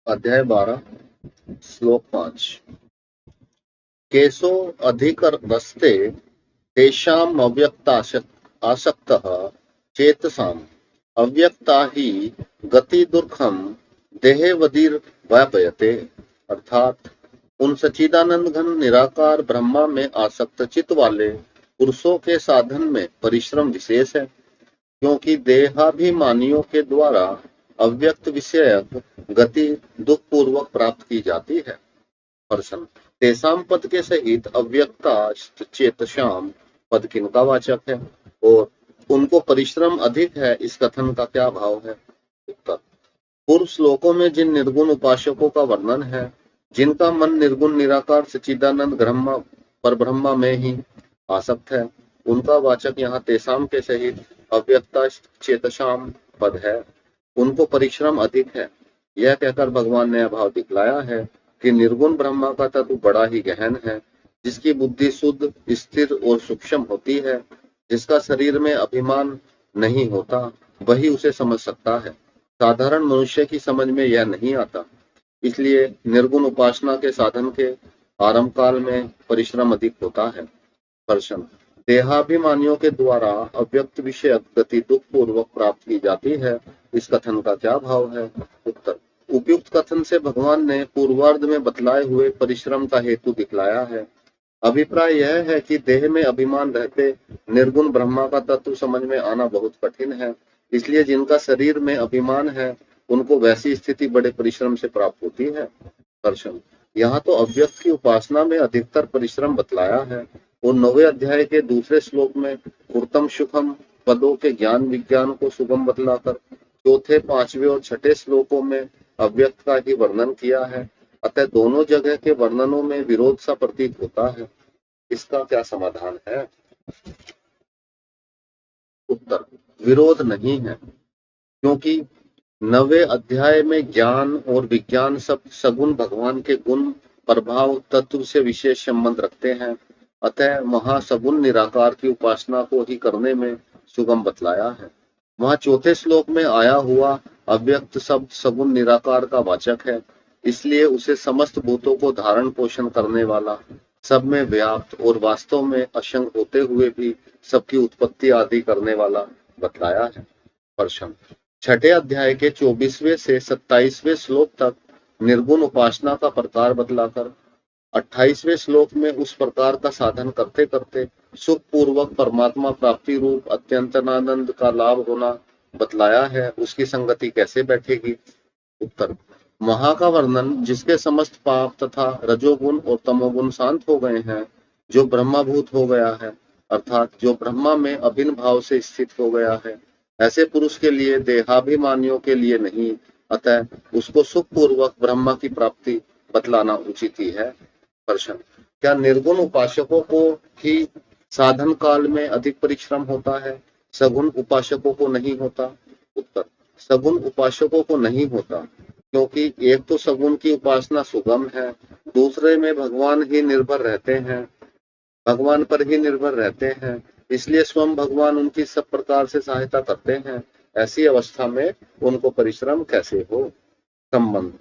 अध्याय 12 श्लोक 5। केशो अधिकरस्ते तेषाम् आसक्तः चेतसाम् अव्यक्ता ही गति दुर्गम देहवदिर्व्यापयते। अर्थात उन सच्चिदानंद घन निराकार ब्रह्मा में आसक्त चित्त वाले पुरुषों के साधन में परिश्रम विशेष है, क्योंकि देहाभिमानियों के द्वारा अव्यक्त विषयक गति दुख पूर्वक प्राप्त की जाती है। प्रश्न: तेसाम पद के सहित अव्यक्ता चेतसाम पद किनका वाचक है और उनको परिश्रम अधिक है, इस कथन का क्या भाव है? उत्तर: पूर्व श्लोकों में जिन निर्गुण उपासकों का वर्णन है, जिनका मन निर्गुण निराकार सच्चिदानंद ब्रह्मा पर ब्रह्मा में ही आसक्त है, उनका वाचक यहाँ तेसाम के सहित अव्यक्ता चेतसाम पद है। उनको परिश्रम अधिक है, यह कहकर भगवान ने अभाव दिखलाया है कि निर्गुण ब्रह्मा का तत्व बड़ा ही गहन है, जिसकी बुद्धि शुद्ध, स्थिर और सूक्ष्म होती है, जिसका शरीर में अभिमान नहीं होता, वही उसे समझ सकता है। साधारण मनुष्य की समझ में यह नहीं आता, इसलिए निर्गुण उपासना के साधन के आरंभ काल में परिश्रम अधिक होता है। प्रश्न: देहाभिमानियों के द्वारा अव्यक्त विषयक गति दुख पूर्वक प्राप्त की जाती है, इस कथन का क्या भाव है? उत्तर: उपयुक्त कथन से भगवान ने पूर्वार्ध में बतलाए हुए परिश्रम का हेतु दिखलाया है। अभिप्राय यह है कि देह में अभिमान रहते निर्गुण ब्रह्मा का तत्व समझ में आना बहुत कठिन है, इसलिए जिनका शरीर में अभिमान है, उनको वैसी स्थिति बड़े परिश्रम से प्राप्त होती है। प्रश्न: यहाँ तो अव्यक्त की उपासना में अधिकतर परिश्रम बतलाया है और 9वें अध्याय के दूसरे श्लोक में उत्तम सुखम पदों के ज्ञान विज्ञान को सुगम बतलाकर चौथे, 5वें और 6ठे श्लोकों में अव्यक्त का ही वर्णन किया है। अतः दोनों जगह के वर्णनों में विरोध सा प्रतीत होता है। इसका क्या समाधान है? उत्तर: विरोध नहीं है, क्योंकि 9वें अध्याय में ज्ञान और विज्ञान सब सगुण भगवान के गुण प्रभाव तत्व से विशेष संबंध रखते हैं। अतः महासगुण निराकार की उपासना को ही करने में सुगम बतलाया है। वहां चौथे श्लोक में आया हुआ अव्यक्त शब्द सगुण निराकार का वाचक है, इसलिए उसे समस्त भूतों को धारण पोषण करने वाला, सब में व्याप्त और वास्तव में असंग होते हुए भी सबकी उत्पत्ति आदि करने वाला बतलाया है। प्रश्न: 6ठे अध्याय के 24वें से 27वें श्लोक तक निर्गुण उपासना का प्रकार बतलाकर 28वें श्लोक में उस प्रकार का साधन करते करते सुख पूर्वक परमात्मा प्राप्ति रूप अत्यंतनानंद का लाभ होना बतलाया है, उसकी संगति कैसे बैठेगी? उत्तर: महा का वर्णन जिसके समस्त पाप तथा रजोगुण और तमोगुण शांत हो गए हैं, जो ब्रह्माभूत हो गया है, अर्थात जो ब्रह्मा में अभिन्न भाव से स्थित हो गया है, ऐसे पुरुष के लिए देहाभिमानियों के लिए नहीं, अतः उसको सुख पूर्वक ब्रह्मा की प्राप्ति बतलाना उचित ही है। प्रश्न: क्या निर्गुण उपासकों को ही साधन काल में अधिक परिश्रम होता है, सगुण उपासकों को नहीं होता? उत्तर: सगुण उपासकों को नहीं होता, क्योंकि एक तो सगुण की उपासना सुगम है, दूसरे में भगवान पर ही निर्भर रहते हैं, इसलिए स्वयं भगवान उनकी सब प्रकार से सहायता करते हैं। ऐसी अवस्था में उनको परिश्रम कैसे हो? संबंध: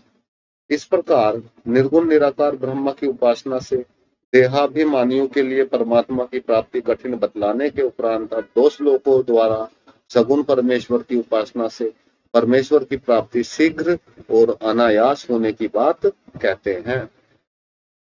इस प्रकार निर्गुण निराकार ब्रह्म की उपासना से देहाभिमानियों के लिए परमात्मा की प्राप्ति कठिन बतलाने के उपरांत अब 2 श्लोकों द्वारा सगुण परमेश्वर की उपासना से परमेश्वर की प्राप्ति शीघ्र और अनायास होने की बात कहते हैं।